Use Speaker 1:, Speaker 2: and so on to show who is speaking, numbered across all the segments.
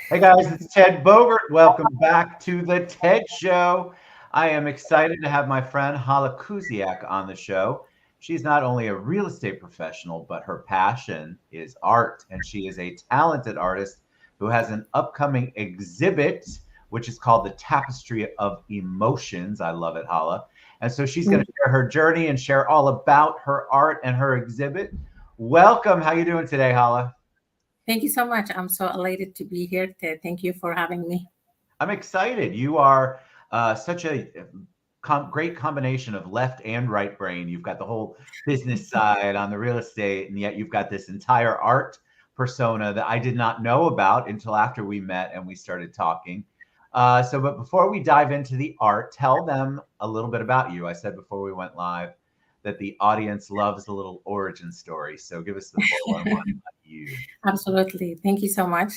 Speaker 1: Hey guys, it's Ted Bogert. Welcome back to the TED Show. I am excited to have my friend Hala Kusiak on the show. She's not only a real estate professional, but her passion is art, and she is a talented artist who has an upcoming exhibit, which is called the Tapestry of Emotions. I love it, Hala. And so she's going
Speaker 2: Mm.
Speaker 1: to share her journey and share all about her art and her exhibit. Welcome. How you doing today, Hala?
Speaker 2: Thank you so much. I'm so elated to be here, Ted. Thank you for having me.
Speaker 1: I'm excited. You are such a great combination of left and right brain. You've got the whole business side on the real estate, and yet you've got this entire art persona that I did not know about until after we met and we started talking. But before we dive into the art, tell them a little bit about you. I said before we went live that the audience loves a little origin story. So give us the 411 about you.
Speaker 2: Absolutely. Thank you so much.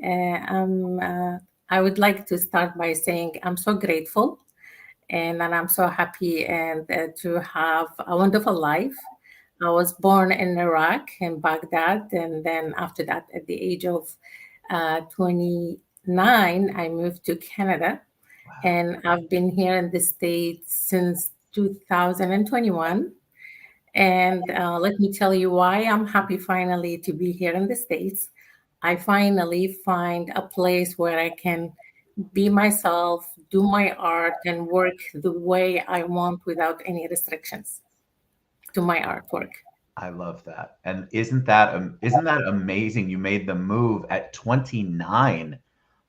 Speaker 2: I would like to start by saying I'm so grateful and I'm so happy and to have a wonderful life. I was born in Iraq, in Baghdad, and then after that, at the age of 29, I moved to Canada,
Speaker 1: Wow.
Speaker 2: and I've been here in the States since 2021. And let me tell you why I'm happy finally to be here in the States. I finally find a place where I can be myself, do my art, and work the way I want without any restrictions to my artwork.
Speaker 1: I love that. And isn't that amazing? You made the move at 29,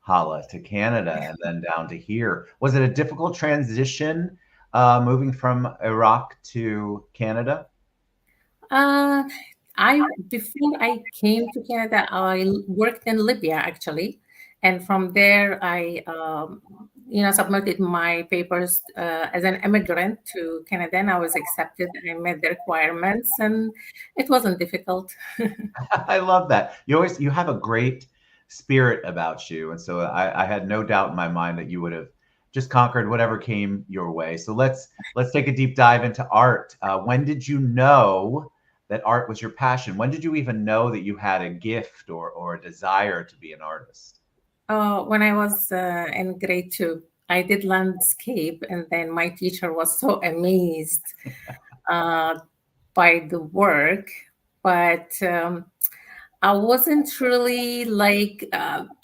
Speaker 1: Hala, to Canada and then down to here. Was it a difficult transition moving from Iraq to Canada?
Speaker 2: Uh, I before I came to Canada, I worked in Libya actually, and from there I submitted my papers as an immigrant to Canada, and I was accepted. I met the requirements, and it wasn't difficult.
Speaker 1: I love that. You have a great spirit about you, and so I had no doubt in my mind that you would have just conquered whatever came your way. So let's take a deep dive into art. When did you know that art was your passion? When did you even know that you had a gift or a desire to be an artist?
Speaker 2: When I was in grade two, I did landscape, and then my teacher was so amazed uh, by the work, but I wasn't really like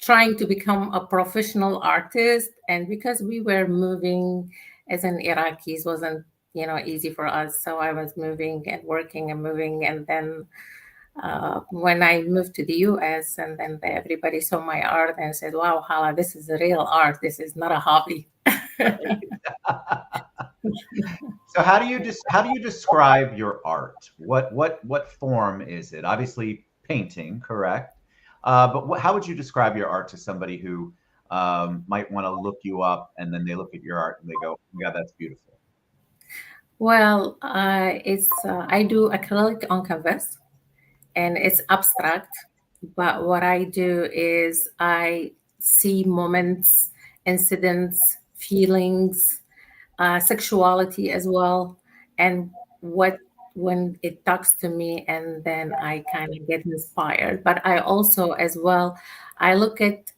Speaker 2: trying to become a professional artist. And because we were moving as an Iraqis wasn't easy for us, so I was moving and working and moving, and then when I moved to the US, and then everybody saw my art and said, "Wow, Hala, this is real art. This is not a hobby."
Speaker 1: So how do you describe your art? What form is it? Obviously painting, correct? But how would you describe your art to somebody who might want to look you up and then they look at your art and they go, "Oh my God, that's beautiful."
Speaker 2: Well, it's I do acrylic on canvas, and it's abstract. But what I do is I see moments, incidents, feelings, sexuality as well, and what when it talks to me, and then I kind of get inspired. But I also, as well, I look at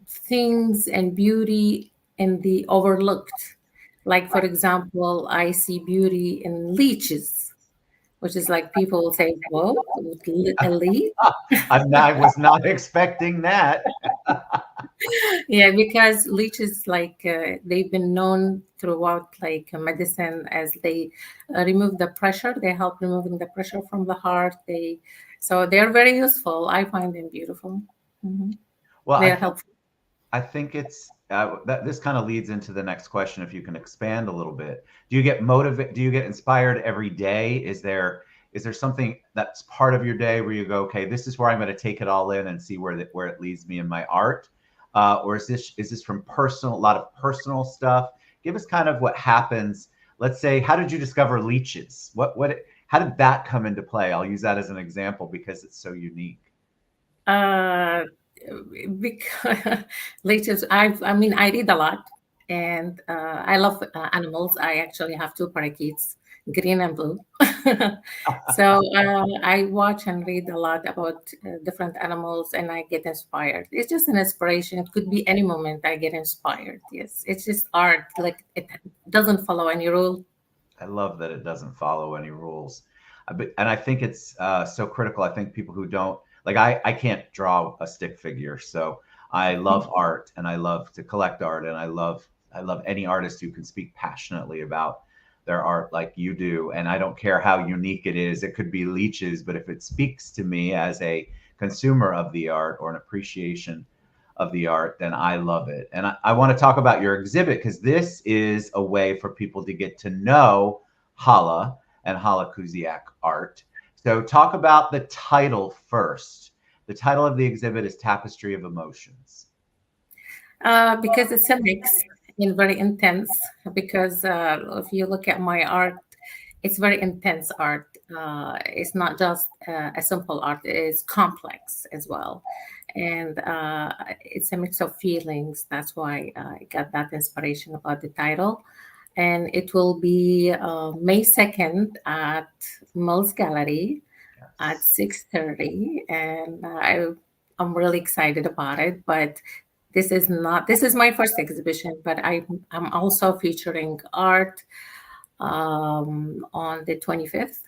Speaker 2: things and beauty in the overlooked. Like, for example, I see beauty in leeches, which is like people will say, "Whoa, a leech."
Speaker 1: I was not expecting that.
Speaker 2: Yeah, because leeches, like they've been known throughout like medicine as they remove the pressure. They help removing the pressure from the heart. So they're very useful. I find them beautiful. Mhm.
Speaker 1: Well, I
Speaker 2: They're
Speaker 1: think
Speaker 2: helpful.
Speaker 1: I think it's that this kind of leads into the next question. If you can expand a little bit, do you get motivated? Do you get inspired every day? Is there something that's part of your day where you go, okay, this is where I'm going to take it all in and see where it leads me in my art, or is this from a lot of personal stuff? Give us kind of what happens. Let's say, how did you discover leeches? How did that come into play? I'll use that as an example because it's so unique.
Speaker 2: Uh, because leeches, I mean, I read a lot, and I love animals. I actually have two parakeets. green and blue. So I watch and read a lot about different animals, and I get inspired. It's just an inspiration. It could be any moment I get inspired. Yes, it's just art. Like it doesn't follow any rule.
Speaker 1: I love that it doesn't follow any rules. And I think it's so critical. I think people who don't like, I can't draw a stick figure, so I love art and I love to collect art, and I love any artist who can speak passionately about their art like you do. And I don't care how unique it is. It could be leeches, but if it speaks to me as a consumer of the art or an appreciation of the art, then I love it. And I want to talk about your exhibit because this is a way for people to get to know Hala and Hala Kusiak art. So, talk about the title first. The title of the exhibit is Tapestry of Emotions.
Speaker 2: Because it's a mix and very intense. Because if you look at my art, it's very intense art. It's not just a simple art; it's complex as well, and it's a mix of feelings. That's why I got that inspiration about the title. And it will be May 2nd at Mills Gallery at
Speaker 1: Yes.
Speaker 2: 6:30, and I'm really excited about it. But this is my first exhibition, but I'm also featuring art on the 25th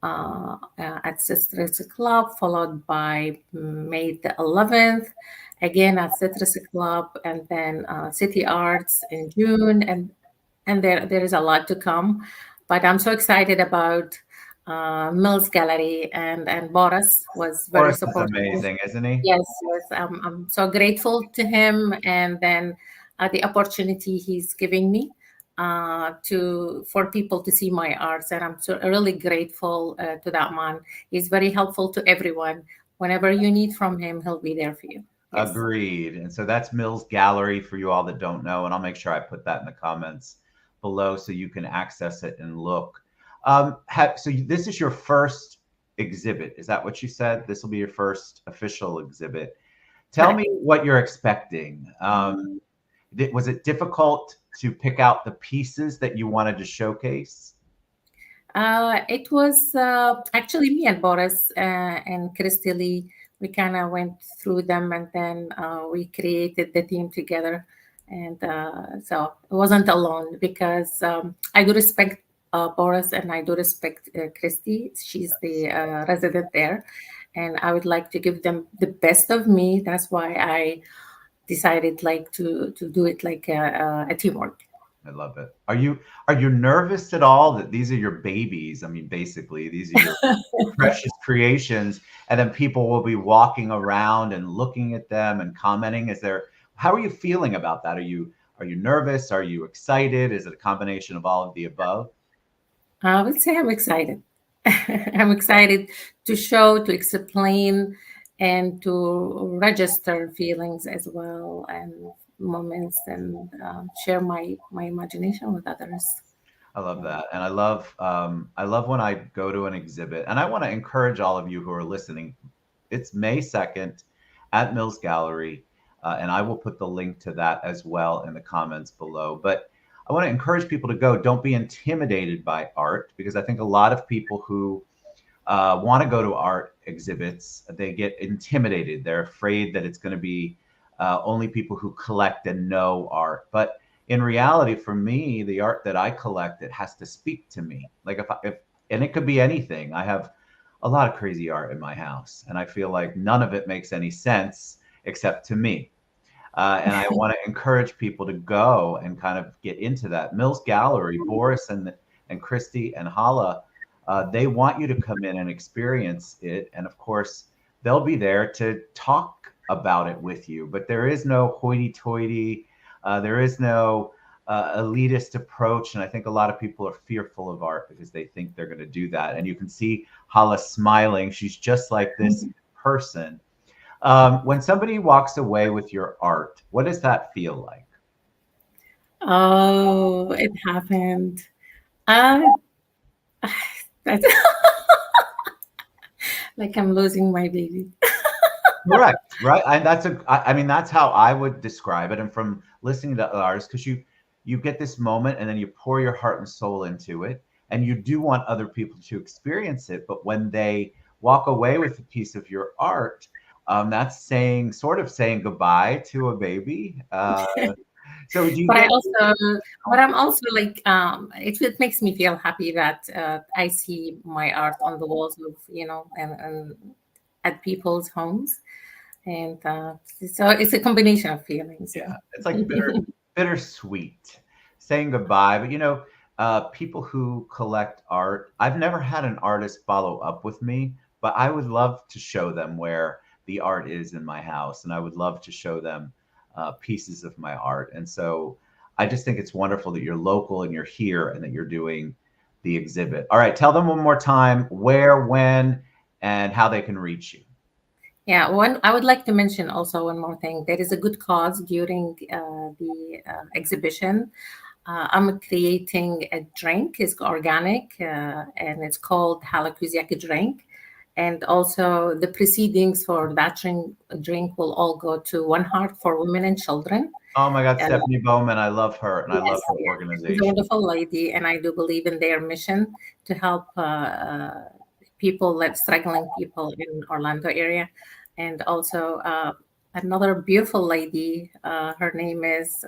Speaker 2: at Citrus Club, followed by May the 11th, again at Citrus Club, and then City Arts in June, and there is a lot to come. But I'm so excited about Mills Gallery, and Boris was very
Speaker 1: Forrest is
Speaker 2: supportive.
Speaker 1: amazing, isn't he?
Speaker 2: Yes, yes, I'm so grateful to him, and then the opportunity he's giving me to for people to see my arts, and I'm so really grateful to that man. He's very helpful to everyone. Whenever you need from him, he'll be there for you. Yes.
Speaker 1: Agreed. And so that's Mills Gallery for you all that don't know. And I'll make sure I put that in the comments below so you can access it and look. This is your first exhibit. Is that what you said? This will be your first official exhibit. Tell
Speaker 2: Correct.
Speaker 1: me what you're expecting. Was it difficult to pick out the pieces that you wanted to showcase?
Speaker 2: It was actually me and Boris and Christy Lee. We kind of went through them, and then we created the team together. And so it wasn't alone, because I do respect Boris, and I do respect Christy. She's the resident there. And I would like to give them the best of me. That's why I decided like to do it like a teamwork.
Speaker 1: I love it. Are you nervous at all that these are your babies? I mean, basically, these are your precious creations, and then people will be walking around and looking at them and commenting. How are you feeling about that? Are you nervous? Are you excited? Is it a combination of all of the above?
Speaker 2: I would say I'm excited. I'm excited to show, to explain, and to register feelings as well, and moments, and share my imagination with others.
Speaker 1: I love
Speaker 2: Yeah.
Speaker 1: that. And I love when I go to an exhibit, and I want to encourage all of you who are listening. It's May 2nd at Mills Gallery, and I will put the link to that as well in the comments below. But I want to encourage people to go. Don't be intimidated by art, because I think a lot of people who want to go to art exhibits, they get intimidated. They're afraid that it's going to be only people who collect and know art. But in reality, for me, the art that I collect, it has to speak to me. Like if and it could be anything. I have a lot of crazy art in my house, and I feel like none of it makes any sense except to me. And I want to encourage people to go and kind of get into that. Mills Gallery, Boris and Christy and Hala, they want you to come in and experience it. And of course, they'll be there to talk about it with you. But there is no hoity-toity. There is no elitist approach. And I think a lot of people are fearful of art because they think they're going to do that. And you can see Hala smiling. She's just like this person. When somebody walks away with your art, what does that feel like?
Speaker 2: Oh, it happened. Uh, that's like I'm losing my baby.
Speaker 1: Correct, right? And I mean, that's how I would describe it. And from listening to artists, because you get this moment and then you pour your heart and soul into it. and you do want other people to experience it. But when they walk away with a piece of your art, that's saying, sort of saying goodbye to a baby. So do you
Speaker 2: But I
Speaker 1: get?
Speaker 2: also, but I'm also like, it makes me feel happy that I see my art on the walls of, and at people's homes. And so it's a combination of feelings.
Speaker 1: Yeah, it's like bittersweet, saying goodbye. But people who collect art, I've never had an artist follow up with me, but I would love to show them where the art is in my house, and I would love to show them pieces of my art. And so I just think it's wonderful that you're local and you're here and that you're doing the exhibit. All right, tell them one more time where, when, and how they can reach you.
Speaker 2: Yeah, one I would like to mention also one more thing. There is a good cause during the exhibition. I'm creating a drink. It's organic, and it's called Hala Kusiak drink. And also, the proceedings for that drink will all go to One Heart for Women and Children.
Speaker 1: Oh my God,
Speaker 2: Uh,
Speaker 1: Stephanie Bowman, I love her and I love
Speaker 2: yes,
Speaker 1: her
Speaker 2: yes, she's a
Speaker 1: organization.
Speaker 2: wonderful lady, and I do believe in their mission to help people, like struggling people in Orlando area. And also another beautiful lady, her name is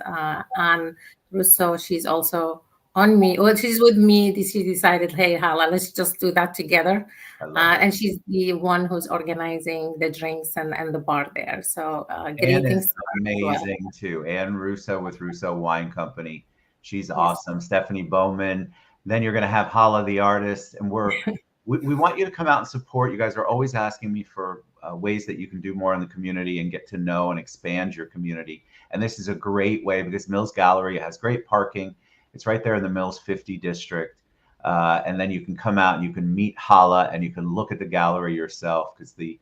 Speaker 2: Anne Russo. She's also on me. Well, she's with me. She decided, hey, Hala, let's just do that together.
Speaker 1: I love it.
Speaker 2: And she's the one who's organizing the drinks and the bar there. So
Speaker 1: Anne is
Speaker 2: greetings to her as well.
Speaker 1: amazing too. Anne Russo with Russo Wine Company. She's
Speaker 2: Yes.
Speaker 1: awesome. Stephanie Bowman. Then you're going to have Hala the artist. And we want you to come out and support. You guys are always asking me for ways that you can do more in the community and get to know and expand your community. And this is a great way because Mills Gallery has great parking. It's right there in the Mills 50 district. And then you can come out and you can meet Hala and you can look at the gallery yourself because the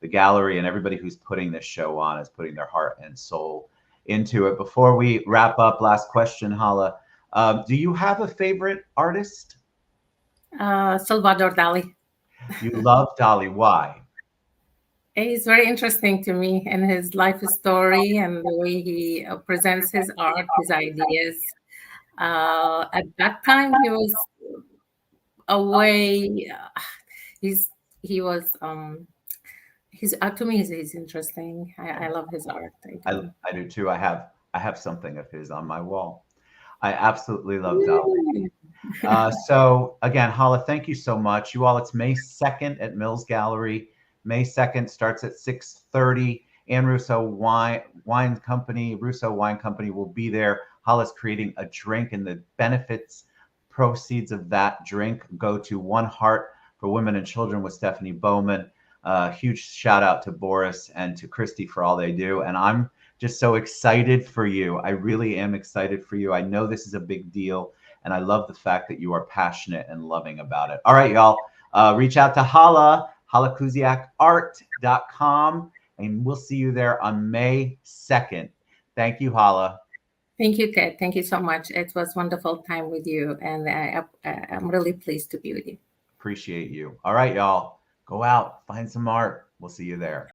Speaker 1: gallery and everybody who's putting this show on is putting their heart and soul into it. Before we wrap up, last question, Hala. Do you have a favorite artist?
Speaker 2: Salvador Dali.
Speaker 1: You love Dali. Why?
Speaker 2: He's very interesting to me and his life story and the way he presents his art, his ideas. At that time, he was away. He's he was he's to me he's interesting. I love his art. I
Speaker 1: I,
Speaker 2: do.
Speaker 1: I do too. I have something of his on my wall. I absolutely love Dali.
Speaker 2: Woo!
Speaker 1: So again, Hala, thank you so much. You all, it's May 2nd at Mills Gallery. May 2nd starts at 6:30. And Russo Wine Company will be there. Hala's creating a drink, and the benefits, proceeds of that drink go to One Heart for Women and Children with Stephanie Bowman. Huge shout out to Boris and to Christy for all they do. And I'm just so excited for you. I really am excited for you. I know this is a big deal. And I love the fact that you are passionate and loving about it. All right, y'all. Reach out to Hala, halakusiakart.com, and we'll see you there on May 2nd. Thank you, Hala.
Speaker 2: Thank you, Ted. Thank you so much. It was wonderful time with you, and I'm really pleased to be with you.
Speaker 1: Appreciate you. All right, y'all. Go out, find some art. We'll see you there.